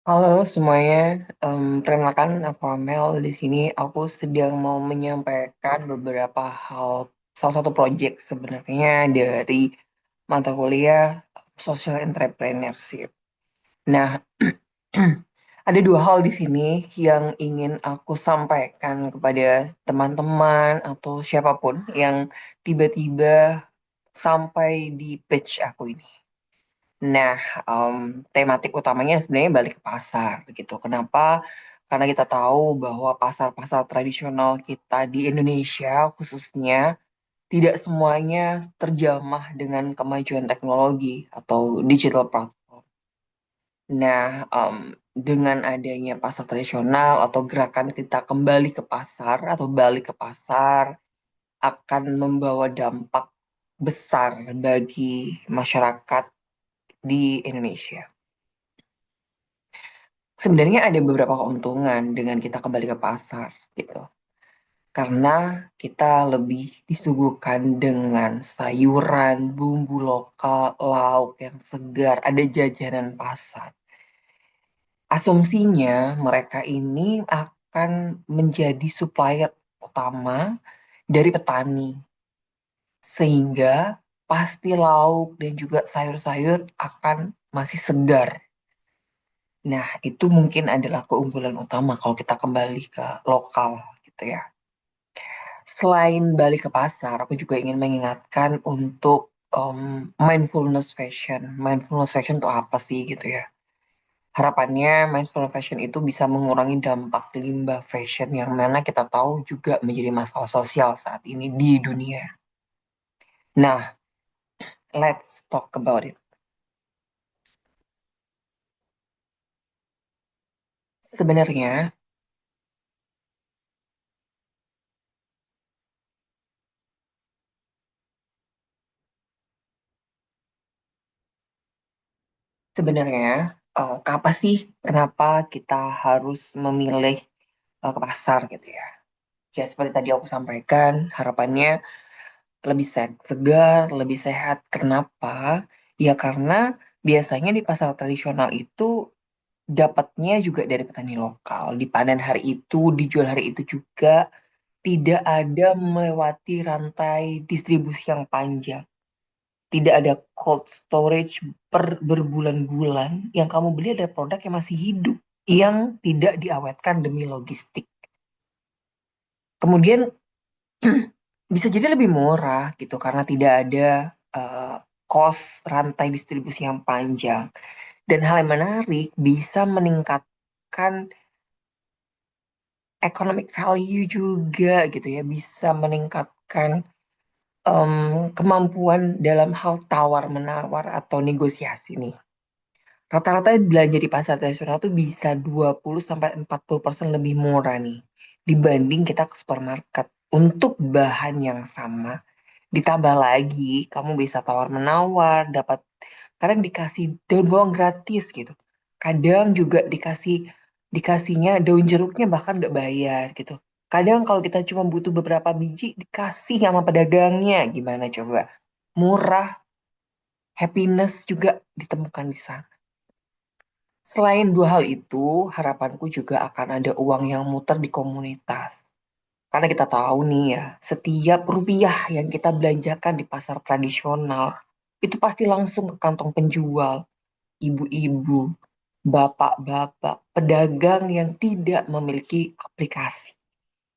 Halo semuanya, perkenalkan aku Amel. Di sini aku sedang mau menyampaikan beberapa hal, salah satu proyek sebenarnya dari mata kuliah Social Entrepreneurship. Nah, ada dua hal di sini yang ingin aku sampaikan kepada teman-teman atau siapapun yang tiba-tiba sampai di page aku ini. Nah, em, tematik utamanya sebenarnya balik ke pasar gitu. Kenapa? Karena kita tahu bahwa pasar-pasar tradisional kita di Indonesia khususnya tidak semuanya terjamah dengan kemajuan teknologi atau digital platform. Nah, dengan adanya pasar tradisional atau gerakan kita kembali ke pasar atau balik ke pasar akan membawa dampak besar bagi masyarakat di Indonesia. Sebenarnya ada beberapa keuntungan dengan kita kembali ke pasar gitu. Karena kita lebih disuguhkan dengan sayuran, bumbu lokal, lauk yang segar, ada jajanan pasar. Asumsinya mereka ini akan menjadi supplier utama dari petani. Sehingga pasti lauk dan juga sayur-sayur akan masih segar. Nah, itu mungkin adalah keunggulan utama kalau kita kembali ke lokal gitu ya. Selain balik ke pasar, aku juga ingin mengingatkan untuk mindfulness fashion. Mindfulness fashion itu apa sih gitu ya? Harapannya mindfulness fashion itu bisa mengurangi dampak limbah fashion yang mana kita tahu juga menjadi masalah sosial saat ini di dunia. Nah, let's talk about it. Sebenarnya, sebenarnya, apa sih kenapa kita harus memilih ke pasar gitu ya? Ya, seperti tadi aku sampaikan, harapannya lebih segar, lebih sehat. Kenapa? Ya karena biasanya di pasar tradisional itu dapatnya juga dari petani lokal. Dipanen hari itu, dijual hari itu juga. Tidak ada melewati rantai distribusi yang panjang. Tidak ada cold storage berbulan-bulan. Yang kamu beli ada produk yang masih hidup. Yang tidak diawetkan demi logistik. Kemudian bisa jadi lebih murah gitu karena tidak ada eh, cost rantai distribusi yang panjang. Dan hal yang menarik bisa meningkatkan economic value juga gitu ya, bisa meningkatkan kemampuan dalam hal tawar menawar atau negosiasi nih. Rata-rata belanja di pasar tradisional tuh bisa 20-40% lebih murah nih dibanding kita ke supermarket untuk bahan yang sama. Ditambah lagi, kamu bisa tawar-menawar, dapat kadang dikasih daun bawang gratis gitu. Kadang juga dikasihnya daun jeruknya bahkan nggak bayar gitu. Kadang kalau kita cuma butuh beberapa biji dikasih sama pedagangnya, gimana coba? Murah, happiness juga ditemukan di sana. Selain dua hal itu, harapanku juga akan ada uang yang muter di komunitas. Karena kita tahu nih ya, setiap rupiah yang kita belanjakan di pasar tradisional, itu pasti langsung ke kantong penjual, ibu-ibu, bapak-bapak, pedagang yang tidak memiliki aplikasi.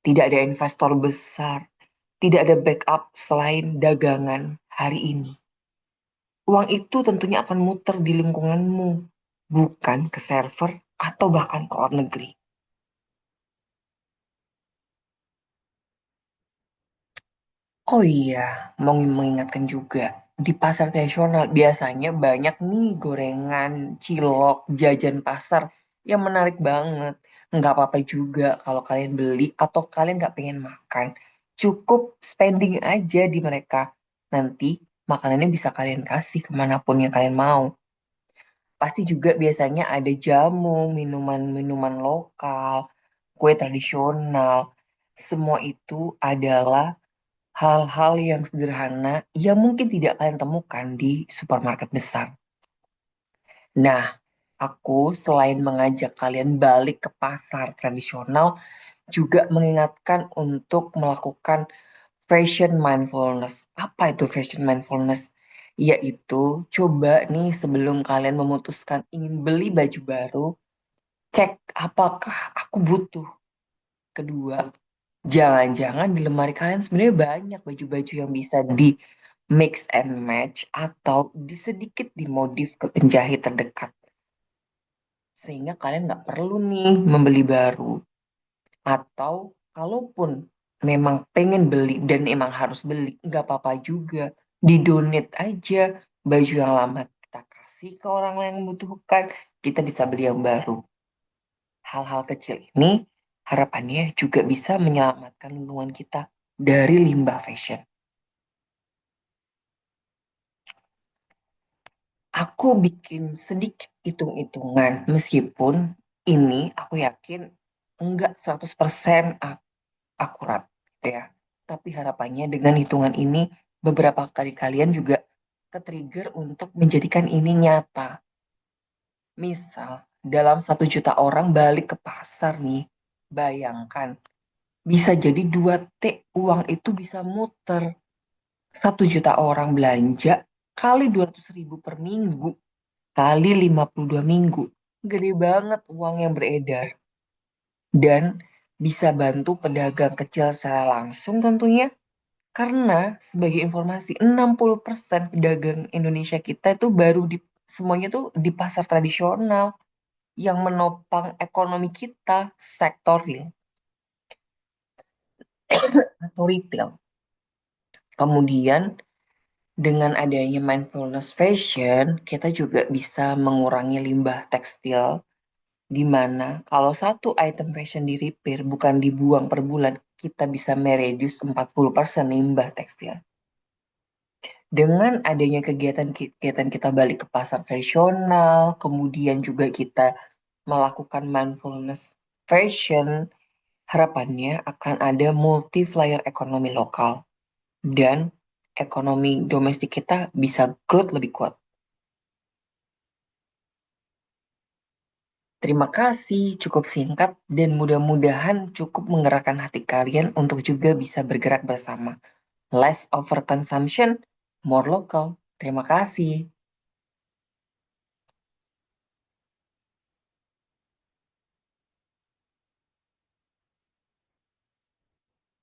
Tidak ada investor besar, tidak ada backup selain dagangan hari ini. Uang itu tentunya akan muter di lingkunganmu, bukan ke server atau bahkan ke luar negeri. Oh iya, mau mengingatkan juga, di pasar tradisional biasanya banyak nih gorengan, cilok, jajan pasar yang menarik banget. Nggak apa-apa juga kalau kalian beli atau kalian nggak pengen makan. Cukup spending aja di mereka. Nanti makanannya bisa kalian kasih kemanapun yang kalian mau. Pasti juga biasanya ada jamu, minuman-minuman lokal, kue tradisional. Semua itu adalah hal-hal yang sederhana yang mungkin tidak kalian temukan di supermarket besar. Nah, Aku selain mengajak kalian balik ke pasar tradisional, juga mengingatkan untuk melakukan fashion mindfulness. Apa itu fashion mindfulness? Yaitu coba nih sebelum kalian memutuskan ingin beli baju baru, cek apakah aku butuh. Kedua, jangan-jangan di lemari kalian sebenarnya banyak baju-baju yang bisa di mix and match atau sedikit dimodif ke penjahit terdekat. Sehingga kalian nggak perlu nih membeli baru. Atau kalaupun memang pengen beli dan emang harus beli, nggak apa-apa juga. Didonate aja baju yang lama kita kasih ke orang yang membutuhkan, kita bisa beli yang baru. Hal-hal kecil ini harapannya juga bisa menyelamatkan lingkungan kita dari limbah fashion. Aku bikin sedikit hitung-hitungan meskipun ini aku yakin enggak 100% akurat gitu ya. Tapi harapannya dengan hitungan ini beberapa kali kalian juga ke-trigger untuk menjadikan ini nyata. Misal dalam 1 juta orang balik ke pasar nih, bayangkan bisa jadi 2T uang itu bisa muter. 1 juta orang belanja kali 200.000 per minggu kali 52 minggu. Gede banget uang yang beredar. Dan bisa bantu pedagang kecil secara langsung tentunya. Karena sebagai informasi 60% pedagang Indonesia kita itu baru di semuanya tuh di pasar tradisional yang menopang ekonomi kita sektor real atau retail. Kemudian dengan adanya mindfulness fashion, kita juga bisa mengurangi limbah tekstil di mana kalau satu item fashion di repair bukan dibuang per bulan, kita bisa mereduce 40% limbah tekstil. Dengan adanya kegiatan-kegiatan kita balik ke pasar tradisional, kemudian juga kita melakukan mindfulness fashion, harapannya akan ada multiplier ekonomi lokal dan ekonomi domestik kita bisa growth lebih kuat. Terima kasih, cukup singkat dan mudah-mudahan cukup menggerakkan hati kalian untuk juga bisa bergerak bersama. Less overconsumption, more local. Terima kasih.